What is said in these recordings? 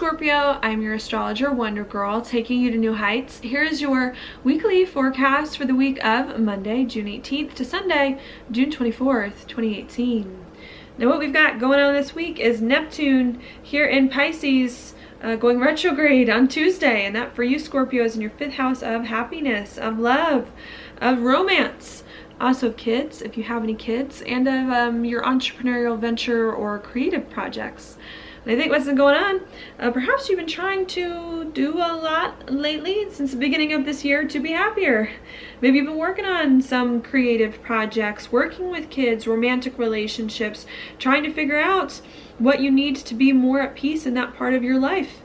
Scorpio, I'm your astrologer, Wonder Girl, taking you to new heights. Here's your weekly forecast for the week of Monday, June 18th to Sunday, June 24th, 2018. Now what we've got going on this week is Neptune here in Pisces, going retrograde on Tuesday, and that for you Scorpio is in your 5th house of happiness, of love, of romance, also of kids, if you have any kids, and of your entrepreneurial venture or creative projects. And I think what's been going on, perhaps you've been trying to do a lot lately since the beginning of this year to be happier. Maybe you've been working on some creative projects, working with kids, romantic relationships, trying to figure out what you need to be more at peace in that part of your life.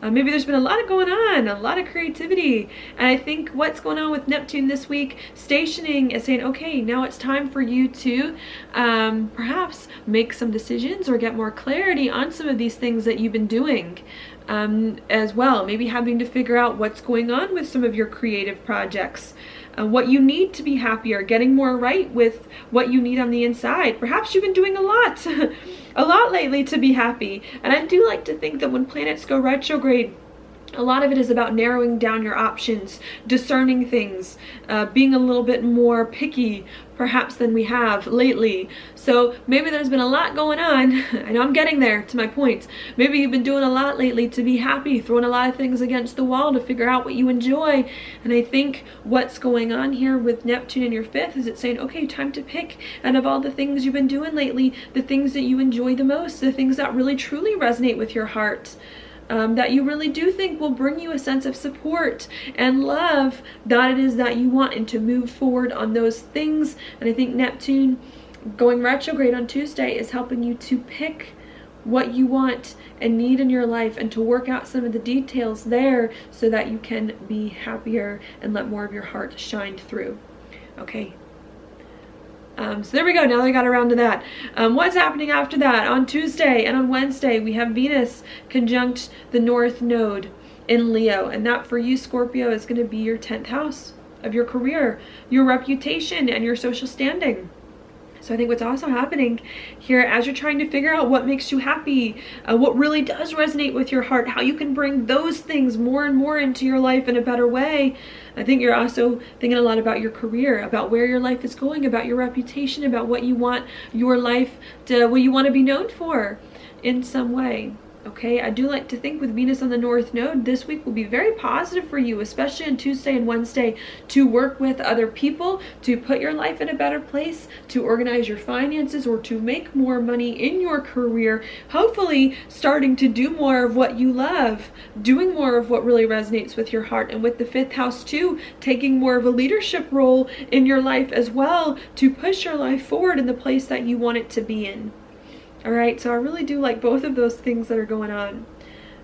Maybe there's been a lot going on, a lot of creativity. And I think what's going on with Neptune this week, stationing is saying, okay, now it's time for you to perhaps make some decisions or get more clarity on some of these things that you've been doing as well. Maybe having to figure out what's going on with some of your creative projects. What you need to be happier, getting more right with what you need on the inside. Perhaps you've been doing a lot, a lot lately to be happy. And I do like to think that when planets go retrograde, a lot of it is about narrowing down your options, discerning things, being a little bit more picky perhaps than we have lately. So maybe there's been a lot going on. I know I'm getting there to my point. Maybe you've been doing a lot lately to be happy, throwing a lot of things against the wall to figure out what you enjoy. And I think what's going on here with Neptune in your 5th is it's saying, okay, time to pick out of all the things you've been doing lately, the things that you enjoy the most, the things that really truly resonate with your heart. That you really do think will bring you a sense of support and love that it is that you want, and to move forward on those things. And I think Neptune going retrograde on Tuesday is helping you to pick what you want and need in your life and to work out some of the details there so that you can be happier and let more of your heart shine through. Okay. So there we go. Now that I got around to that. What's happening after that? On Tuesday and on Wednesday, we have Venus conjunct the North Node in Leo. And that for you, Scorpio, is going to be your 10th house of your career, your reputation, and your social standing. So I think what's also happening here as you're trying to figure out what makes you happy, what really does resonate with your heart, how you can bring those things more and more into your life in a better way. I think you're also thinking a lot about your career, about where your life is going, about your reputation, about what you want your life to, what you want to be known for in some way. Okay, I do like to think with Venus on the North Node, this week will be very positive for you, especially on Tuesday and Wednesday, to work with other people, to put your life in a better place, to organize your finances, or to make more money in your career. Hopefully starting to do more of what you love, doing more of what really resonates with your heart. And with the 5th house too, taking more of a leadership role in your life as well, to push your life forward in the place that you want it to be in. All right, so I really do like both of those things that are going on.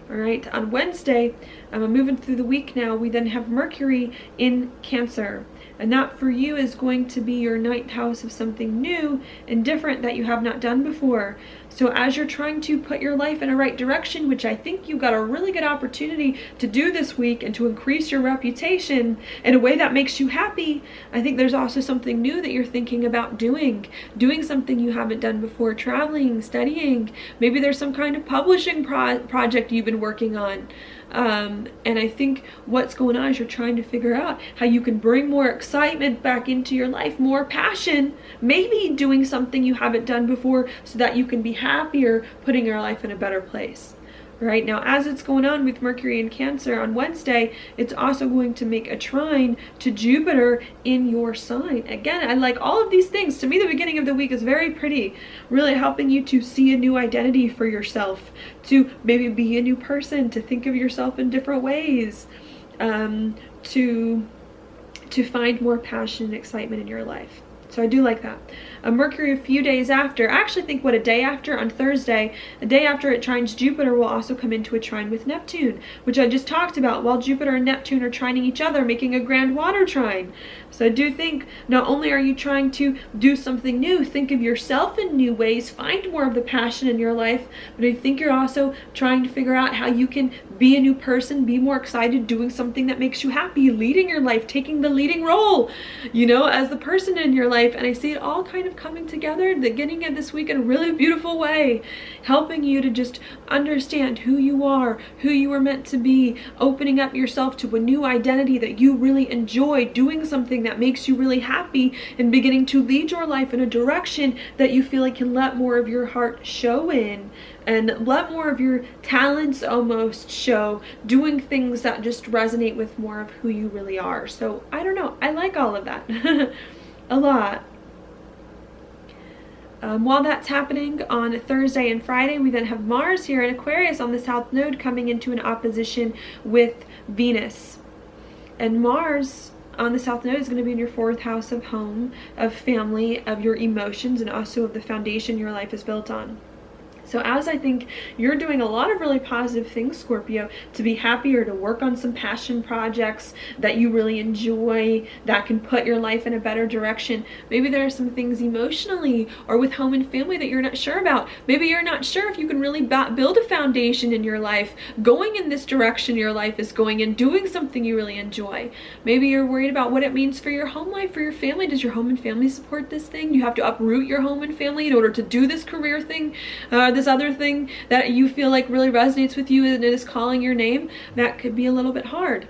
All right, on Wednesday, I'm moving through the week now, we then have Mercury in Cancer. And that for you is going to be your 9th house of something new and different that you have not done before. So as you're trying to put your life in a right direction, which I think you've got a really good opportunity to do this week and to increase your reputation in a way that makes you happy, I think there's also something new that you're thinking about doing something you haven't done before, traveling, studying. Maybe there's some kind of publishing project you've been working on. And I think what's going on is you're trying to figure out how you can bring more excitement back into your life, more passion, maybe doing something you haven't done before so that you can be happier, putting your life in a better place. Right now, as it's going on with Mercury in Cancer on Wednesday, it's also going to make a trine to Jupiter in your sign. Again, I like all of these things. To me, the beginning of the week is very pretty, really helping you to see a new identity for yourself, to maybe be a new person, to think of yourself in different ways, to find more passion and excitement in your life. So I do like that. Mercury a few days after, I actually think a day after, on Thursday, a day after it trines Jupiter, will also come into a trine with Neptune, which I just talked about, while Jupiter and Neptune are trining each other, making a grand water trine. So I do think not only are you trying to do something new, think of yourself in new ways, find more of the passion in your life, but I think you're also trying to figure out how you can be a new person, be more excited, doing something that makes you happy, leading your life, taking the leading role, you know, as the person in your life, life, and I see it all kind of coming together at the beginning of this week in a really beautiful way, helping you to just understand who you are, who you were meant to be, opening up yourself to a new identity that you really enjoy, doing something that makes you really happy, and beginning to lead your life in a direction that you feel like can let more of your heart show in, and let more of your talents almost show, doing things that just resonate with more of who you really are. So I don't know, I like all of that a lot. While that's happening on Thursday and Friday, we then have Mars here in Aquarius on the South Node coming into an opposition with Venus. And Mars on the South Node is going to be in your 4th house of home, of family, of your emotions, and also of the foundation your life is built on. So as I think you're doing a lot of really positive things, Scorpio, to be happy or to work on some passion projects that you really enjoy, that can put your life in a better direction. Maybe there are some things emotionally or with home and family that you're not sure about. Maybe you're not sure if you can really build a foundation in your life, going in this direction your life is going in, doing something you really enjoy. Maybe you're worried about what it means for your home life, for your family. Does your home and family support this thing? You have to uproot your home and family in order to do this career thing, this other thing that you feel like really resonates with you and it is calling your name. That could be a little bit hard.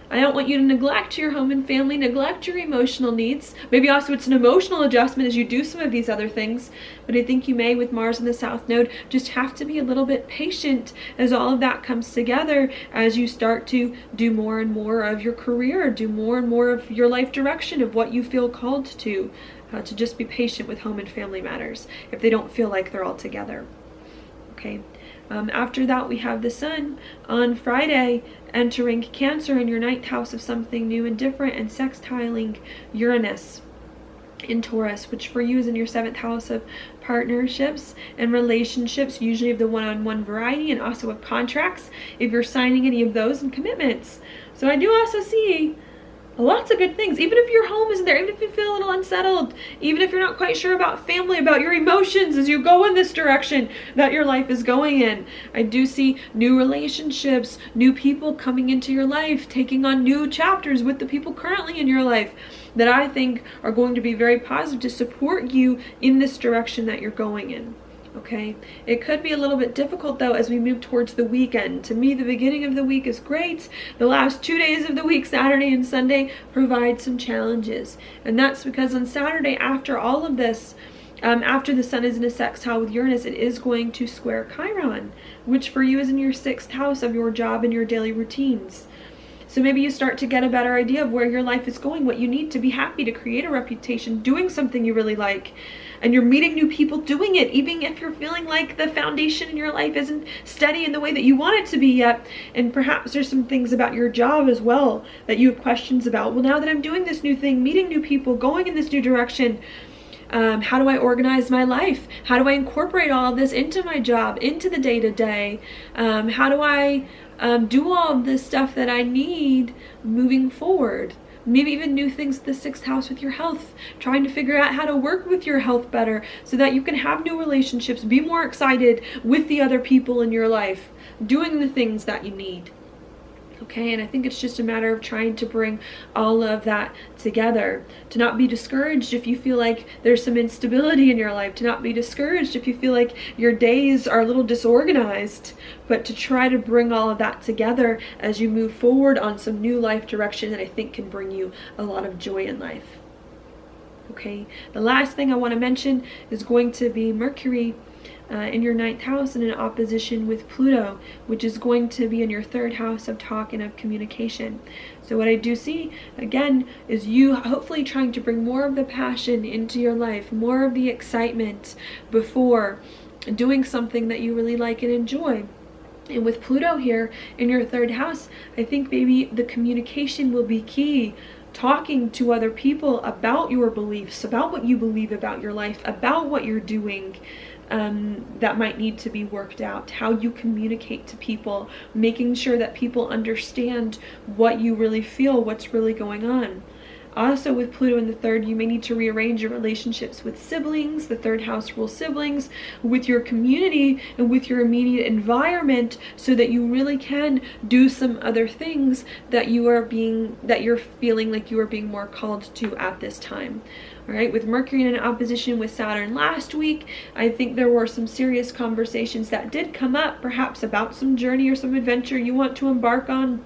I don't want you to neglect your home and family, neglect your emotional needs. Maybe also it's an emotional adjustment as you do some of these other things. But I think you may, with Mars in the South Node, just have to be a little bit patient as all of that comes together, as you start to do more and more of your career, do more and more of your life direction, of what you feel called to just be patient with home and family matters if they don't feel like they're all together. Okay. After that, we have the Sun on Friday entering Cancer in your 9th house of something new and different, and sextiling Uranus in Taurus, which for you is in your 7th house of partnerships and relationships, usually of the one-on-one variety, and also of contracts, if you're signing any of those, and commitments. So I do also see lots of good things, even if your home isn't there, even if you feel a little unsettled, even if you're not quite sure about family, about your emotions as you go in this direction that your life is going in. I do see new relationships, new people coming into your life, taking on new chapters with the people currently in your life that I think are going to be very positive to support you in this direction that you're going in. Okay, it could be a little bit difficult though as we move towards the weekend. To me, the beginning of the week is great. The last 2 days of the week, Saturday and Sunday, provide some challenges. And that's because on Saturday, after all of this, after the Sun is in a sextile with Uranus, it is going to square Chiron, which for you is in your 6th house of your job and your daily routines. So maybe you start to get a better idea of where your life is going, what you need to be happy, to create a reputation, doing something you really like. And you're meeting new people doing it, even if you're feeling like the foundation in your life isn't steady in the way that you want it to be yet. And perhaps there's some things about your job as well that you have questions about. Well, now that I'm doing this new thing, meeting new people, going in this new direction, how do I organize my life? How do I incorporate all of this into my job, into the day-to-day? How do I do all of this stuff that I need moving forward? Maybe even new things in the 6th house with your health, trying to figure out how to work with your health better so that you can have new relationships, be more excited with the other people in your life, doing the things that you need. Okay, and I think it's just a matter of trying to bring all of that together. To not be discouraged if you feel like there's some instability in your life. To not be discouraged if you feel like your days are a little disorganized. But to try to bring all of that together as you move forward on some new life direction that I think can bring you a lot of joy in life. Okay, the last thing I want to mention is going to be Mercury in your 9th house in an opposition with Pluto, which is going to be in your 3rd house of talk and of communication. So what I do see, again, is you hopefully trying to bring more of the passion into your life, more of the excitement before doing something that you really like and enjoy. And with Pluto here in your 3rd house, I think maybe the communication will be key. Talking to other people about your beliefs, about what you believe about your life, about what you're doing, that might need to be worked out, how you communicate to people, making sure that people understand what you really feel, what's really going on. Also with Pluto in the third, you may need to rearrange your relationships with siblings. The third house rules siblings, with your community and with your immediate environment, so that you really can do some other things that you're feeling like you are being more called to at this time. All right, with Mercury in an opposition with Saturn last week, I think there were some serious conversations that did come up, perhaps about some journey or some adventure you want to embark on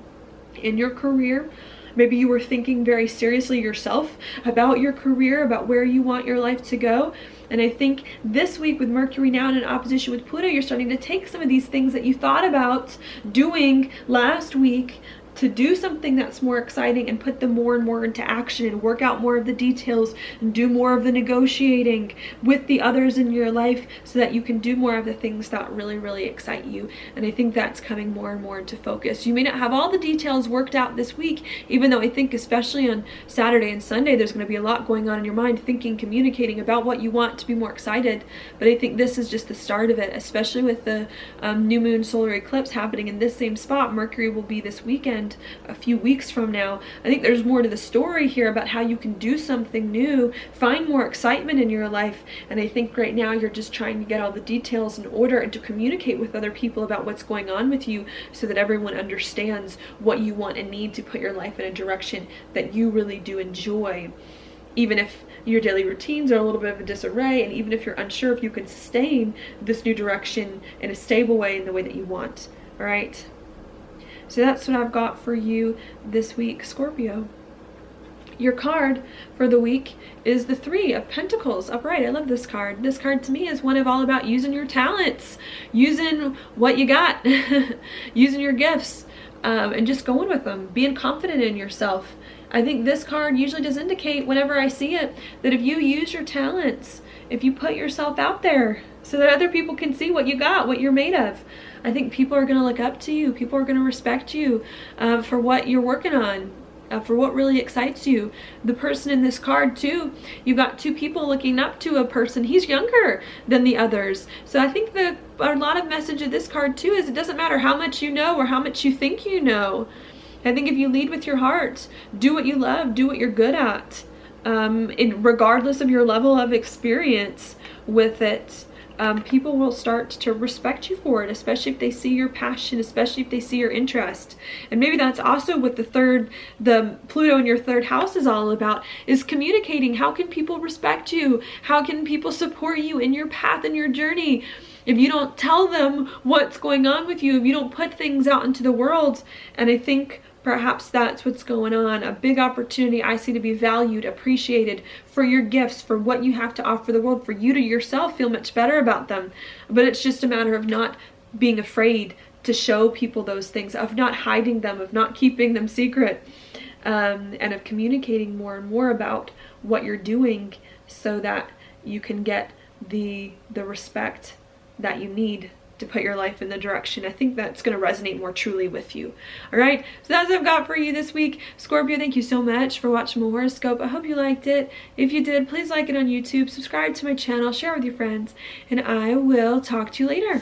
in your career. Maybe you were thinking very seriously yourself about your career, about where you want your life to go. And I think this week with Mercury now in an opposition with Pluto, you're starting to take some of these things that you thought about doing last week to do something that's more exciting and put them more and more into action and work out more of the details and do more of the negotiating with the others in your life, so that you can do more of the things that really, really excite you. And I think that's coming more and more into focus. You may not have all the details worked out this week, even though I think especially on Saturday and Sunday, there's going to be a lot going on in your mind, thinking, communicating about what you want to be more excited. But I think this is just the start of it, especially with the new moon solar eclipse happening in this same spot. Mercury will be this weekend, a few weeks from now. I think there's more to the story here about how you can do something new, find more excitement in your life. And I think right now you're just trying to get all the details in order and to communicate with other people about what's going on with you, so that everyone understands what you want and need to put your life in a direction that you really do enjoy. Even if your daily routines are a little bit of a disarray, and even if you're unsure if you can sustain this new direction in a stable way, in the way that you want. All right. So that's what I've got for you this week, Scorpio. Your card for the week is the Three of Pentacles upright. I love this card. This card to me is one of all about using your talents, using what you got, using your gifts, and just going with them, being confident in yourself. I think this card usually does indicate, whenever I see it, that if you use your talents, if you put yourself out there so that other people can see what you got, what you're made of, I think people are going to look up to you. People are going to respect you for what you're working on, for what really excites you. The person in this card too, you've got two people looking up to a person. He's younger than the others. So I think a lot of message of this card too is, it doesn't matter how much you know or how much you think you know. I think if you lead with your heart, do what you love, do what you're good at, regardless of your level of experience with it, people will start to respect you for it, especially if they see your passion, especially if they see your interest. And maybe that's also what the Pluto in your third house is all about, is communicating. How can people respect you? How can people support you in your path and your journey? If you don't tell them what's going on with you, if you don't put things out into the world. And I think perhaps that's what's going on. A big opportunity I see to be valued, appreciated for your gifts, for what you have to offer the world, for you to yourself feel much better about them. But it's just a matter of not being afraid to show people those things, of not hiding them, of not keeping them secret, and of communicating more and more about what you're doing, so that you can get the respect that you need to put your life in the direction. I think that's going to resonate more truly with you. All right, so that's what I've got for you this week, Scorpio. Thank you so much for watching my horoscope. I hope you liked it. If you did, please like it on YouTube, subscribe to my channel, share with your friends, and I will talk to you later.